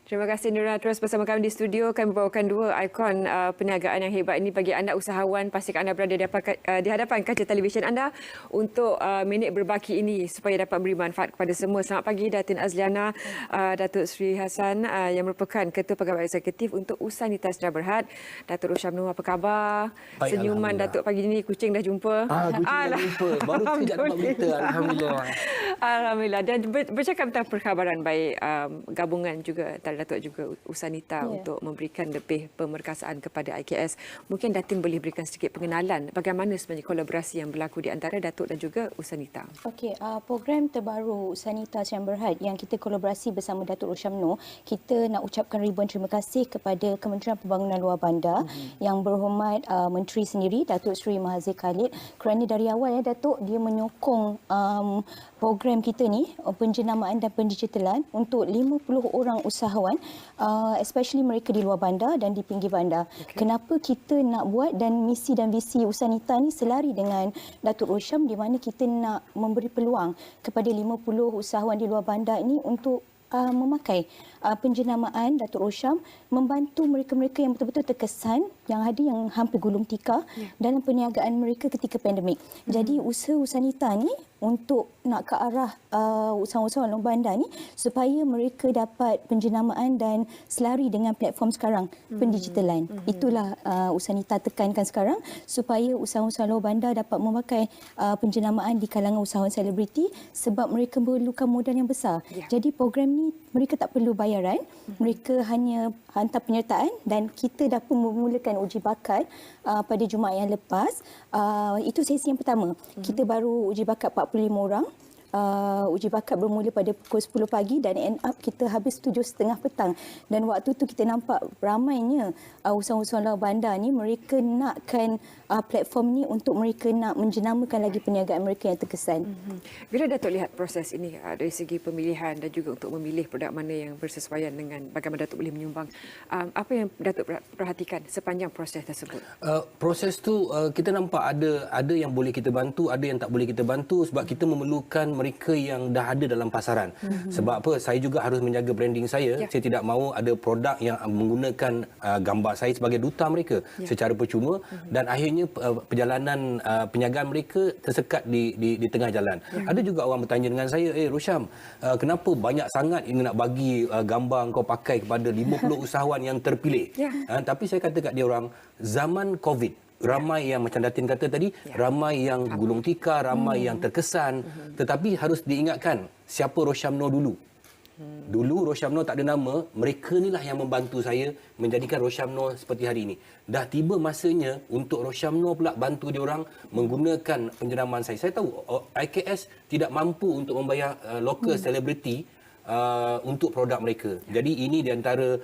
Terima kasih Nura. Terus bersama kami di studio, kami membawakan dua ikon perniagaan yang hebat ini bagi anda usahawan. Pastikan anda berada di hadapan kaca televisyen anda untuk minit berbaki ini supaya dapat beri manfaat kepada semua. Selamat pagi Datin Azliana, Datuk Sri Hassan yang merupakan Ketua Pegawai Eksekutif untuk Usanita Sdn Bhd. Datuk Roshamno, apa khabar? Baik, Senyuman Datuk pagi ini, kucing dah jumpa. Kucing dah jumpa. Baru sekejap dapat berita. Alhamdulillah. Alhamdulillah. Dan bercakap tentang perkhabaran baik gabungan juga antara Datuk juga Usanita untuk memberikan lebih pemerkasaan kepada IKS. Mungkin Datin boleh berikan sedikit pengenalan bagaimana sebenarnya kolaborasi yang berlaku di antara Datuk dan juga Usanita. Okey, program terbaru Usanita Sdn Bhd yang kita kolaborasi bersama Datuk Roshamno, kita nak ucapkan ribuan terima kasih kepada Kementerian Pembangunan Luar Bandar yang berhormat Menteri sendiri Datuk Seri Mahathir Khalid, kerana dari awal Datuk dia menyokong program kita ni penjenamaan dan pendigitalan untuk 50 orang usahawan, especially mereka di luar bandar dan di pinggir bandar. Kenapa kita nak buat dan misi dan visi Usanita ni selari dengan Datuk Rosham, di mana kita nak memberi peluang kepada 50 usahawan di luar bandar ini untuk memakai penjenamaan Datuk Rosham, membantu mereka-mereka yang betul-betul terkesan, yang ada yang hampir gulung tikar dalam perniagaan mereka ketika pandemik. Jadi usaha Usanita ni untuk nak ke arah usahawan-usahawan luar bandar ni supaya mereka dapat penjenamaan dan selari dengan platform sekarang, pendigitalan. Itulah Usanita tekankan sekarang, supaya usahawan-usahawan luar bandar dapat memakai penjenamaan di kalangan usahawan selebriti sebab mereka memerlukan modal yang besar. Jadi program ni mereka tak perlu bayaran, mereka hanya hantar penyertaan dan kita dah pun memulakan uji bakat pada Jumaat yang lepas. Itu sesi yang pertama. Kita baru uji bakat 45 orang. Uji bakat bermula pada pukul 10 pagi dan end up kita habis 7.30 petang. Dan waktu tu kita nampak ramainya usahawan-usahawan luar bandar ni, mereka nakkan platform ni untuk mereka nak menjenamakan lagi perniagaan mereka yang terkesan. Bila Datuk lihat proses ini dari segi pemilihan dan juga untuk memilih produk mana yang bersesuaian dengan bagaimana Datuk boleh menyumbang, apa yang Datuk perhatikan sepanjang proses tersebut? Proses tu kita nampak ada yang boleh kita bantu, ada yang tak boleh kita bantu sebab kita memerlukan mereka yang dah ada dalam pasaran. Sebab apa? Saya juga harus menjaga branding saya. Saya tidak mahu ada produk yang menggunakan gambar saya sebagai duta mereka secara percuma dan akhirnya perjalanan perniagaan mereka tersekat di tengah jalan. Ada juga orang bertanya dengan saya, Rosham, kenapa banyak sangat ini nak bagi gambar kau pakai kepada 50 usahawan yang terpilih? Tapi saya kata kat dia orang, zaman COVID, ramai yang macam Datin kata tadi, ramai yang gulung tikar, ramai yang terkesan. Tetapi harus diingatkan, siapa Roshamno dulu? Dulu Roshamno tak ada nama, mereka inilah yang membantu saya menjadikan Roshamno seperti hari ini. Dah tiba masanya untuk Roshamno pula bantu dia orang menggunakan penjenamaan saya. Saya tahu IKS tidak mampu untuk membayar local celebrity untuk produk mereka. Jadi ini di antara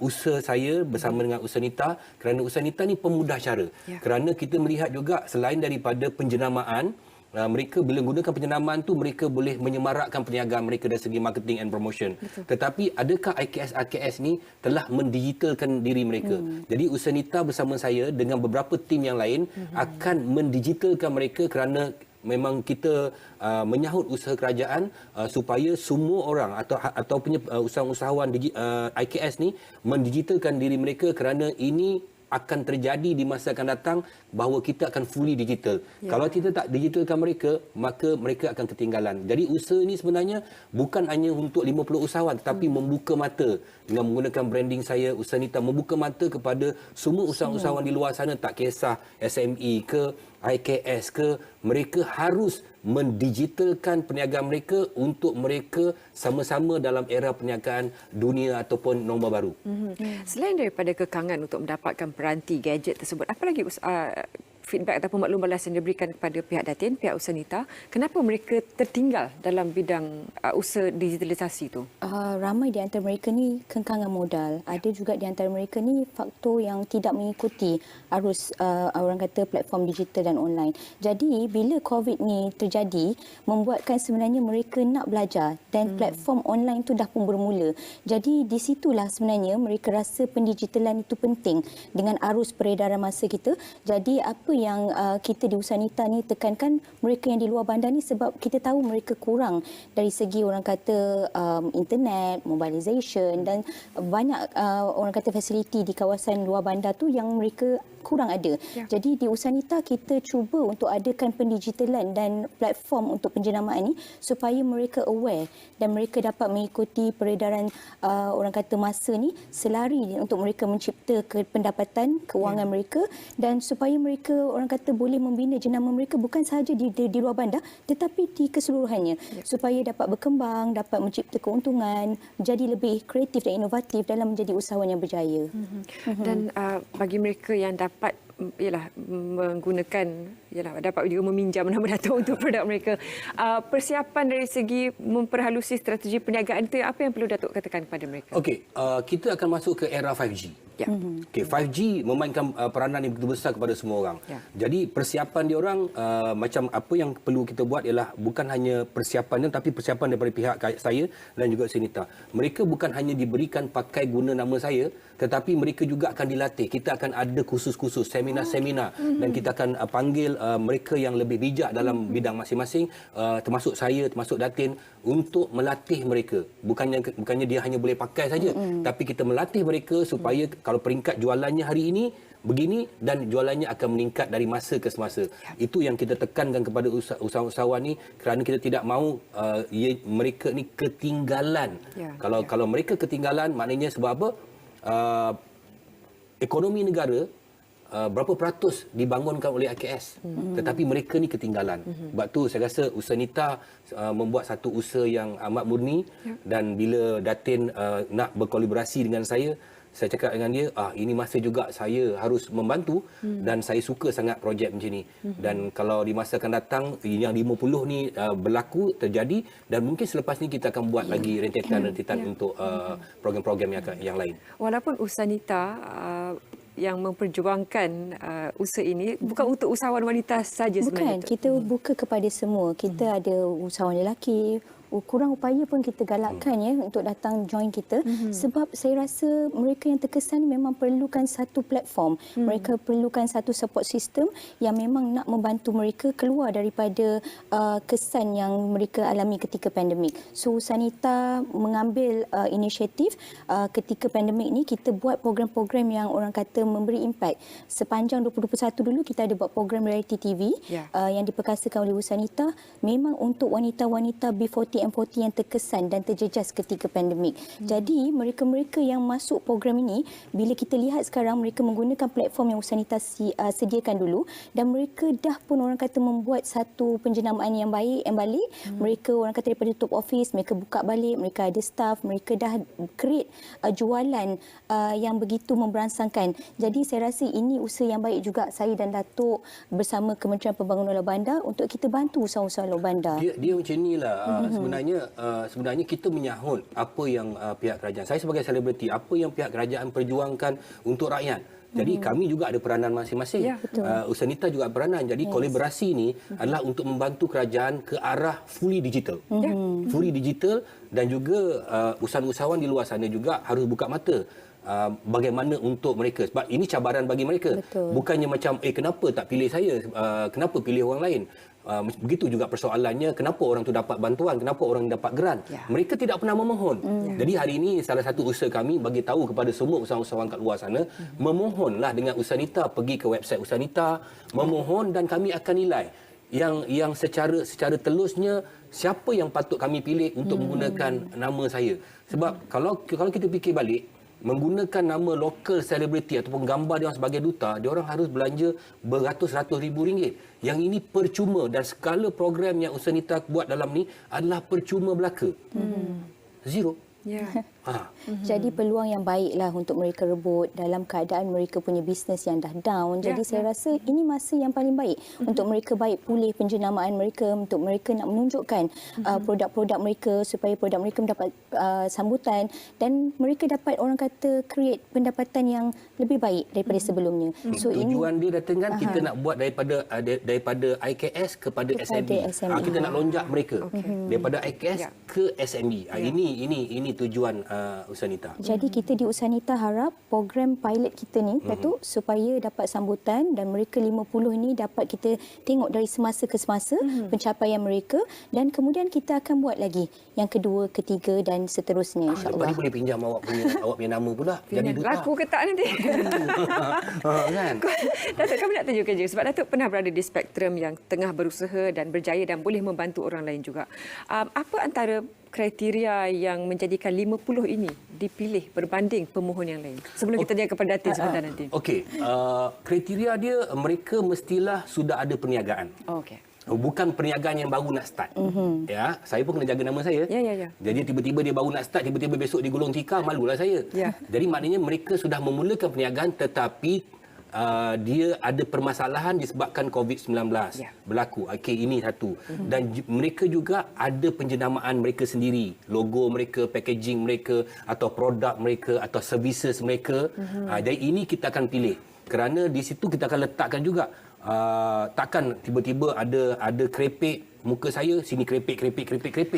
usaha saya bersama dengan Usanita, kerana Usanita ni pemudah cara. Kerana kita melihat juga selain daripada penjenamaan, mereka bila gunakan penjenamaan tu mereka boleh menyemarakkan perniagaan mereka dari segi marketing and promotion. Tetapi adakah IKS ni telah mendigitalkan diri mereka? Jadi Usanita bersama saya dengan beberapa tim yang lain akan mendigitalkan mereka, kerana memang kita menyahut usaha kerajaan supaya semua orang atau punya usahawan IKS ni mendigitalkan diri mereka, kerana ini akan terjadi di masa akan datang bahawa kita akan fully digital. Kalau kita tak digitalkan mereka, maka mereka akan ketinggalan. Jadi usaha ini sebenarnya bukan hanya untuk 50 usahawan, tetapi membuka mata dengan menggunakan branding saya, Usanita, membuka mata kepada semua usahawan-usahawan di luar sana, tak kisah SME ke, IKS ke, mereka harus mendigitalkan perniagaan mereka untuk mereka sama-sama dalam era perniagaan dunia ataupun nombor baru. Selain daripada kekangan untuk mendapatkan peranti gadget tersebut, apa lagi feedback ataupun maklum balas yang diberikan kepada pihak Datin, pihak Usanita, kenapa mereka tertinggal dalam bidang usaha digitalisasi itu? Ramai di antara mereka ni kekangan modal. Ada juga di antara mereka ni faktor yang tidak mengikuti arus orang kata platform digital dan online. Jadi bila COVID ni terjadi, membuatkan sebenarnya mereka nak belajar dan platform online tu dah pun bermula. Jadi di situlah sebenarnya mereka rasa pendigitalan itu penting dengan arus peredaran masa kita. Jadi apa yang kita di Usanita ni tekankan mereka yang di luar bandar ni, sebab kita tahu mereka kurang dari segi orang kata internet, mobilization dan banyak orang kata fasiliti di kawasan luar bandar tu yang mereka kurang ada. Jadi di Usanita kita cuba untuk adakan pendigitalan dan platform untuk penjenamaan ni supaya mereka aware dan mereka dapat mengikuti peredaran orang kata masa ni selari untuk mereka mencipta pendapatan kewangan mereka, dan supaya mereka orang kata boleh membina jenama mereka bukan sahaja di luar bandar tetapi di keseluruhannya, supaya dapat berkembang, dapat mencipta keuntungan, jadi lebih kreatif dan inovatif dalam menjadi usahawan yang berjaya. Dan bagi mereka yang dapat menggunakan, dapat juga meminjam nama Datuk untuk produk mereka, persiapan dari segi memperhalusi strategi perniagaan itu, apa yang perlu Datuk katakan kepada mereka? Okey, kita akan masuk ke era 5G. Okay, 5G memainkan peranan yang begitu besar kepada semua orang. Jadi persiapan dia orang macam apa yang perlu kita buat ialah bukan hanya persiapannya tapi persiapan daripada pihak saya dan juga Usanita. Mereka bukan hanya diberikan pakai guna nama saya tetapi mereka juga akan dilatih. Kita akan ada kursus-kursus, seminar-seminar dan kita akan panggil mereka yang lebih bijak dalam bidang masing-masing, termasuk saya, termasuk Datin, untuk melatih mereka. Bukannya dia hanya boleh pakai saja, tapi kita melatih mereka supaya kalau peringkat jualannya hari ini begini dan jualannya akan meningkat dari masa ke semasa. Itu yang kita tekankan kepada usahawan ni kerana kita tidak mahu mereka ni ketinggalan. Kalau mereka ketinggalan maknanya sebab apa? Ekonomi negara berapa peratus dibangunkan oleh IKS, tetapi mereka ni ketinggalan. Sebab tu saya rasa Usanita membuat satu usaha yang amat murni, dan bila Datin nak berkolaborasi dengan saya cakap dengan dia, ini masa juga saya harus membantu dan saya suka sangat projek macam ni. Dan kalau di masa akan datang yang 50 ni berlaku, terjadi, dan mungkin selepas ni kita akan buat lagi rentetan untuk program-program yang lain. Walaupun Usanita yang memperjuangkan usaha ini bukan untuk usahawan wanita saja sebenarnya. Bukan, kita buka kepada semua. Kita ada usahawan lelaki, kurang upaya pun kita galakkan untuk datang join kita, sebab saya rasa mereka yang terkesan memang perlukan satu platform, mereka perlukan satu support system yang memang nak membantu mereka keluar daripada kesan yang mereka alami ketika pandemik. So Usanita mengambil inisiatif ketika pandemik ni, kita buat program-program yang orang kata memberi impak. Sepanjang 2021 dulu kita ada buat program reality TV yang diperkasakan oleh Usanita, memang untuk wanita-wanita B40 M40 yang terkesan dan terjejas ketika pandemik. Jadi mereka-mereka yang masuk program ini, bila kita lihat sekarang mereka menggunakan platform yang Usanita sediakan dulu, dan mereka dah pun orang kata membuat satu penjenamaan yang baik, yang balik. Mereka orang kata daripada top office, mereka buka balik, mereka ada staff, mereka dah create jualan yang begitu memberansangkan. Jadi saya rasa ini usaha yang baik juga saya dan Datuk bersama Kementerian Pembangunan Luar Bandar untuk kita bantu usaha-usaha luar bandar. Dia macam inilah. Sebenarnya kita menyahut apa yang pihak kerajaan, saya sebagai selebriti, apa yang pihak kerajaan perjuangkan untuk rakyat. Jadi kami juga ada peranan masing-masing. Usanita juga ada peranan. Jadi kolaborasi ini adalah untuk membantu kerajaan ke arah fully digital. Fully digital, dan juga usahawan-usahawan di luar sana juga harus buka mata. Bagaimana untuk mereka, sebab ini cabaran bagi mereka. Bukannya macam kenapa tak pilih saya, kenapa pilih orang lain. Begitu juga persoalannya, kenapa orang tu dapat bantuan, kenapa orang dapat grant. Mereka tidak pernah memohon. Jadi hari ini salah satu usaha kami bagi tahu kepada semua usahawan-usahawan kat luar sana, memohonlah dengan Usanita, pergi ke website Usanita, memohon, dan kami akan nilai yang secara telusnya siapa yang patut kami pilih untuk menggunakan nama saya. Sebab kalau kita fikir balik, menggunakan nama lokal selebriti ataupun gambar dia orang sebagai duta, dia orang harus belanja beratus-ratus ribu ringgit. Yang ini percuma, dan skala program yang Usanita buat dalam ni adalah percuma belaka. Zero. Jadi peluang yang baiklah untuk mereka rebut dalam keadaan mereka punya bisnes yang dah down. Jadi saya rasa ini masa yang paling baik untuk mereka baik pulih penjenamaan mereka, untuk mereka nak menunjukkan produk-produk mereka supaya produk mereka mendapat sambutan, dan mereka dapat orang kata create pendapatan yang lebih baik daripada sebelumnya. So tujuan dia datang kita nak buat daripada IKS kepada SME. Kita nak lonjak mereka daripada IKS ke SME. Ini tujuan Usanita. Jadi kita di Usanita harap program pilot kita ni Datuk supaya dapat sambutan dan mereka 50 ni dapat kita tengok dari semasa ke semasa pencapaian mereka dan kemudian kita akan buat lagi yang kedua, ketiga dan seterusnya Lepas insya-Allah. ni boleh pinjam awak punya nama pula. Jadi duta. Laku ke tak nanti? Kan? Datuk, kami nak tunjukkan je sebab Datuk pernah berada di spektrum yang tengah berusaha dan berjaya dan boleh membantu orang lain juga. Apa antara kriteria yang menjadikan 50 ini dipilih berbanding pemohon yang lain? Sebelum kita dia kepada Datin sebentar nanti. Okey, kriteria dia mereka mestilah sudah ada perniagaan. Oh, okey. Bukan perniagaan yang baru nak start. Ya, saya pun kena jaga nama saya. Ya. Jadi tiba-tiba dia baru nak start, tiba-tiba besok dia gulung tikar, malulah saya. Ya. Jadi maknanya mereka sudah memulakan perniagaan tetapi dia ada permasalahan disebabkan COVID-19 berlaku. Okey, ini satu. Dan mereka juga ada penjenamaan mereka sendiri, logo mereka, packaging mereka atau produk mereka atau services mereka. Jadi ini kita akan pilih. Kerana di situ kita akan letakkan juga takkan tiba-tiba ada krepek muka saya sini krepek.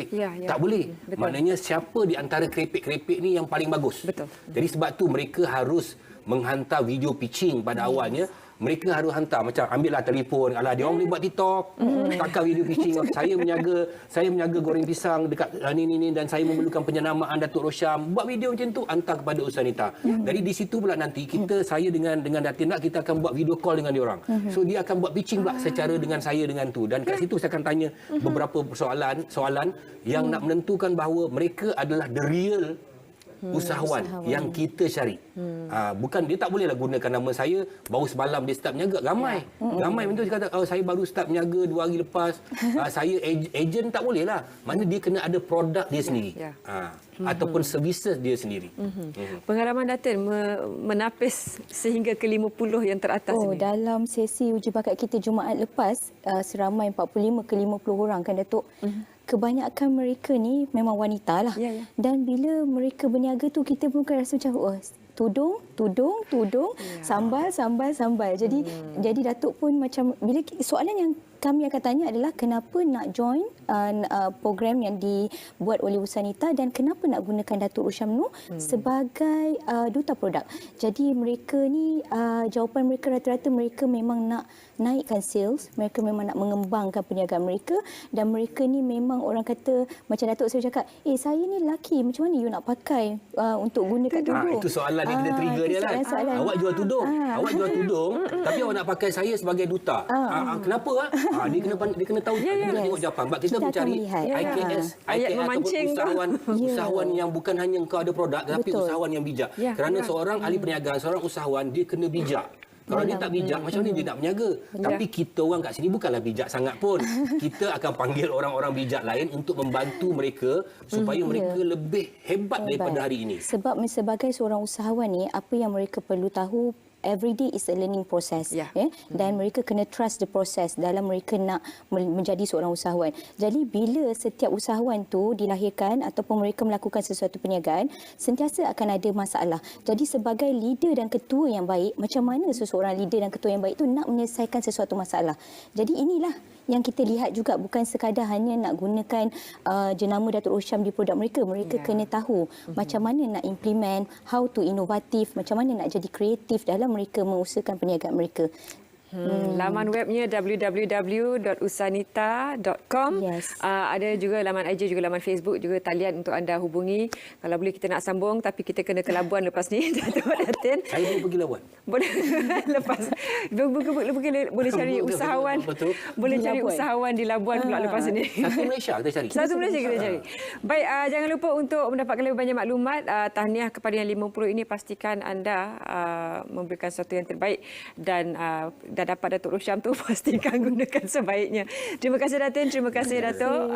Ya. Tak boleh. Betul. Maknanya siapa di antara krepek ni yang paling bagus. Betul. Jadi sebab tu mereka harus menghantar video pitching pada awalnya. Mereka harus hantar macam ambillah telefon, alah dia orang boleh buat TikTok, takkan video pitching saya menjaga goreng pisang dekat ni dan saya memerlukan penjenamaan Datuk Rosyam, buat video macam tu hantar kepada Usanita. Jadi di situ pula nanti saya dengan Datin Nak kita akan buat video call dengan dia orang. So dia akan buat pitching pula secara dengan saya dengan tu dan kat situ saya akan tanya beberapa soalan yang nak menentukan bahawa mereka adalah the real usahawan yang kita cari. Bukan dia tak bolehlah gunakan nama saya baru semalam dia start berniaga. Ramai betul dia kata saya baru start berniaga 2 hari lepas. Saya ejen tak bolehlah. Maknanya dia kena ada produk dia sendiri. Ataupun services dia sendiri. Pengalaman Datin menapis sehingga ke 50 yang teratas ini. Dalam sesi uji bakat kita Jumaat lepas seramai 45 ke 50 orang kan Datuk. Kebanyakan mereka ni memang wanita lah. Ya. Dan bila mereka berniaga tu kita pun kan rasa macam tudung, sambal. Jadi Datuk pun macam bila soalan yang kami akan tanya adalah kenapa nak join program yang dibuat oleh Usanita dan kenapa nak gunakan Datuk Rosyam Nor sebagai duta produk. Jadi mereka ni jawapan mereka rata-rata mereka memang nak naikkan sales, mereka memang nak mengembangkan perniagaan mereka dan mereka ni memang orang kata macam Datuk saya cakap, saya ni lelaki macam mana you nak pakai untuk gunakan tudung. Itu soalan yang kita trigger dia lah. Awak jual tudung. Tapi awak nak pakai saya sebagai duta. Kenapa? Dia kena tahu. Dia kena tengok jawapan. Sebab kita mencari IKS ataupun usahawan yang bukan hanya kau ada produk tapi usahawan yang bijak. Kerana seorang ahli perniagaan, seorang usahawan dia kena bijak. Kalau dia tak bijak, macam mana dia nak berniaga? Tapi kita orang kat sini bukanlah bijak sangat pun. Kita akan panggil orang-orang bijak lain untuk membantu mereka supaya mereka lebih hebat daripada hari ini. Sebab sebagai seorang usahawan ni, apa yang mereka perlu tahu, every day is a learning process. Dan mereka kena trust the process dalam mereka nak menjadi seorang usahawan. Jadi bila setiap usahawan tu dilahirkan ataupun mereka melakukan sesuatu perniagaan, sentiasa akan ada masalah. Jadi sebagai leader dan ketua yang baik, macam mana seseorang leader dan ketua yang baik tu nak menyelesaikan sesuatu masalah. Jadi inilah yang kita lihat juga, bukan sekadar hanya nak gunakan jenama Datuk Rosyam di produk mereka. Mereka kena tahu macam mana nak implement, how to inovatif, macam mana nak jadi kreatif dalam mereka mengusahakan perniagaan mereka. Laman webnya www.usanita.com. Ada juga laman IG, juga laman Facebook, juga talian untuk anda hubungi. Kalau boleh kita nak sambung tapi kita kena ke Labuan lepas ni. Datuk Datin. Saya boleh pergi Labuan. Boleh lepas. Boleh cari usahawan. Boleh cari usahawan di Labuan pula lepas ni. Satu Malaysia kita cari. Satu Malaysia kita cari. Baik, jangan lupa untuk mendapatkan lebih banyak maklumat. Tahniah kepada yang 50 ini, pastikan anda memberikan sesuatu yang terbaik dan dapat Datuk Rosyam tu pastikan gunakan sebaiknya. Terima kasih Datin, terima kasih Datuk.